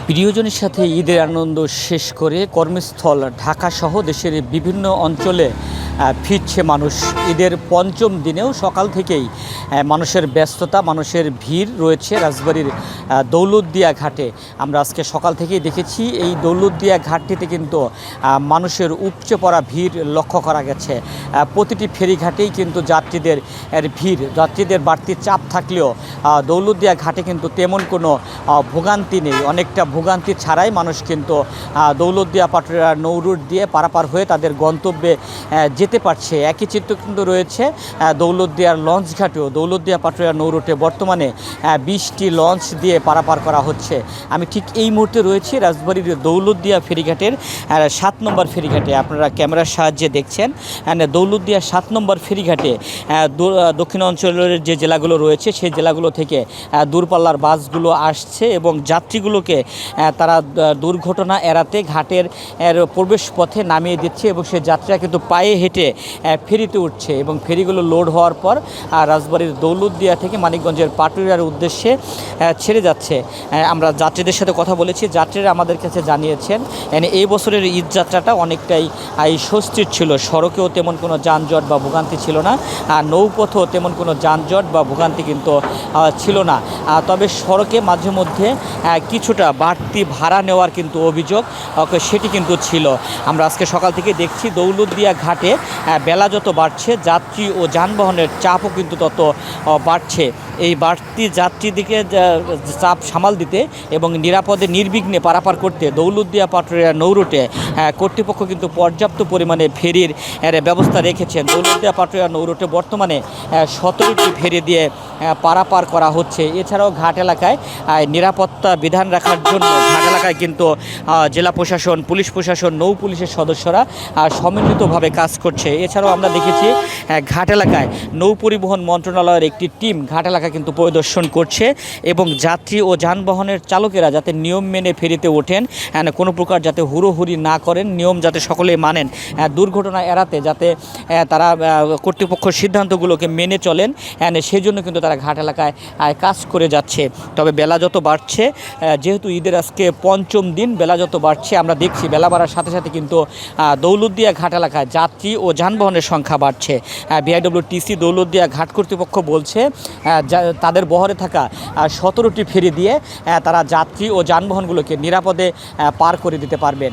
প্রিয়জনের সাথে ঈদের আনন্দ শেষ করে কর্মস্থল ঢাকাসহ দেশের বিভিন্ন অঞ্চলে ফিরছে মানুষ। ঈদের পঞ্চম দিনেও সকাল থেকেই মানুষের ব্যস্ততা, মানুষের ভিড় রয়েছে রাজবাড়ির দৌলতদিয়া ঘাটে। আমরা আজকে সকাল থেকেই দেখেছি এই দৌলতদিয়া ঘাটটিতে কিন্তু মানুষের উপচে পড়া ভিড় লক্ষ্য করা গেছে। প্রতিটি ফেরিঘাটেই কিন্তু যাত্রীদের ভিড়, যাত্রীদের বাড়তি চাপ থাকলেও দৌলতদিয়া ঘাটে কিন্তু তেমন কোনো ভোগান্তি নেই। অনেকটা ভোগান্তি ছাড়াই মানুষ কিন্তু দৌলতদিয়া পাটুরিয়া নৌরুট দিয়ে পারাপার হয়ে তাদের গন্তব্যে যেতে পারছে। একই চিত্র কিন্তু রয়েছে দৌলতদিয়ার লঞ্চ ঘাটেও। দৌলতদিয়া পাটুরিয়া নৌরুটে বর্তমানে 20টি লঞ্চ দিয়ে পারাপার করা হচ্ছে। আমি ঠিক এই মুহূর্তে রয়েছি রাজবাড়ির দৌলতদিয়া ফেরিঘাটের 7 নম্বর ফেরিঘাটে। আপনারা ক্যামেরার সাহায্যে দেখছেন দৌলতদিয়া 7 নম্বর ফেরিঘাটে দক্ষিণ অঞ্চলের যে জেলাগুলো রয়েছে সেই জেলাগুলো থেকে দূরপাল্লার বাসগুলো আসছে এবং যাত্রীগুলোকে তারা দুর্ঘটনা এড়াতে ঘাটের প্রবেশ পথে নামিয়ে দিচ্ছে এবং সেই যাত্রীরা কিন্তু পায়ে হেঁটে ফেরিতে উঠছে এবং ফেরিগুলো লোড হওয়ার পর রাজবাড়ির দৌলতদিয়া থেকে মানিকগঞ্জের পাটুরিয়ার উদ্দেশ্যে ছেড়ে যাচ্ছে। আমরা যাত্রীদের সাথে কথা বলেছি, যাত্রীরা আমাদের কাছে জানিয়েছেন এই বছরের ঈদ যাত্রাটা অনেকটাই স্বস্তির ছিল। সড়কেও তেমন কোনো যানজট বা ভোগান্তি ছিল না, আর নৌপথেও তেমন কোনো যানজট বা ভোগান্তি কিন্তু ছিল না। তবে সড়কে মাঝে মধ্যে কিছুটা বাড়তি ভাড়া নেওয়ার কিন্তু অভিযোগ সেটি কিন্তু ছিল। আমরা আজকে সকাল থেকে দেখছি দৌলতদিয়া ঘাটে বেলা যত বাড়ছে যাত্রী ও যানবাহনের চাপও কিন্তু তত বাড়ছে। এই বাড়তি যাত্রীদিকে চাপ সামাল দিতে এবং নিরাপদে নির্বিঘ্নে পারাপার করতে দৌলতদিয়া পাটুরিয়া নৌরুটে কর্তৃপক্ষ কিন্তু পর্যাপ্ত পরিমাণে ফেরির ব্যবস্থা রেখেছেন। দৌলতদিয়া পাটুরিয়া নৌরুটে বর্তমানে 17টি ফেরি দিয়ে পারাপার করা হচ্ছে। এছাড়াও ঘাট এলাকায় নিরাপত্তা বিধান রাখার জন্য ঘাট এলাকায় কিন্তু জেলা প্রশাসন, পুলিশ প্রশাসন, নৌ পুলিশের সদস্যরা সম্মিলিতভাবে কাজ করছে। এছাড়াও আমরা দেখেছি ঘাট এলাকায় নৌ পরিবহন মন্ত্রণালয়ের একটি টিম ঘাট এলাকা কিন্তু পরিদর্শন করছে এবং যাত্রী ও যানবাহনের চালকেরা যাতে নিয়ম মেনে ফেরিতে ওঠেন, কোনো প্রকার যাতে হুড়োহুড়ি না করেন, নিয়ম যাতে সকলেই মানেন, দুর্ঘটনা এড়াতে যাতে তারা কর্তৃপক্ষের সিদ্ধান্তগুলোকে মেনে চলেন, সেই জন্য কিন্তু তারা ঘাট এলাকায় কাজ করে যাচ্ছে। তবে বেলা যত বাড়ছে, যেহেতু ঈদের আজকে পঞ্চম দিন, বেলা যত বাড়ছে আমরা দেখছি বেলা বাড়ার সাথে সাথে কিন্তু দৌলতদিয়া ঘাট এলাকায় যাত্রী ও যানবাহনের সংখ্যা বাড়ছে। বিআইডব্লিউটিসি দৌলতদিয়া ঘাট কর্তৃপক্ষ বলছে তাদের বহরে থাকা 17টি ফেরি দিয়ে তারা যাত্রী ও যানবাহনগুলোকে নিরাপদে পার করে দিতে পারবেন।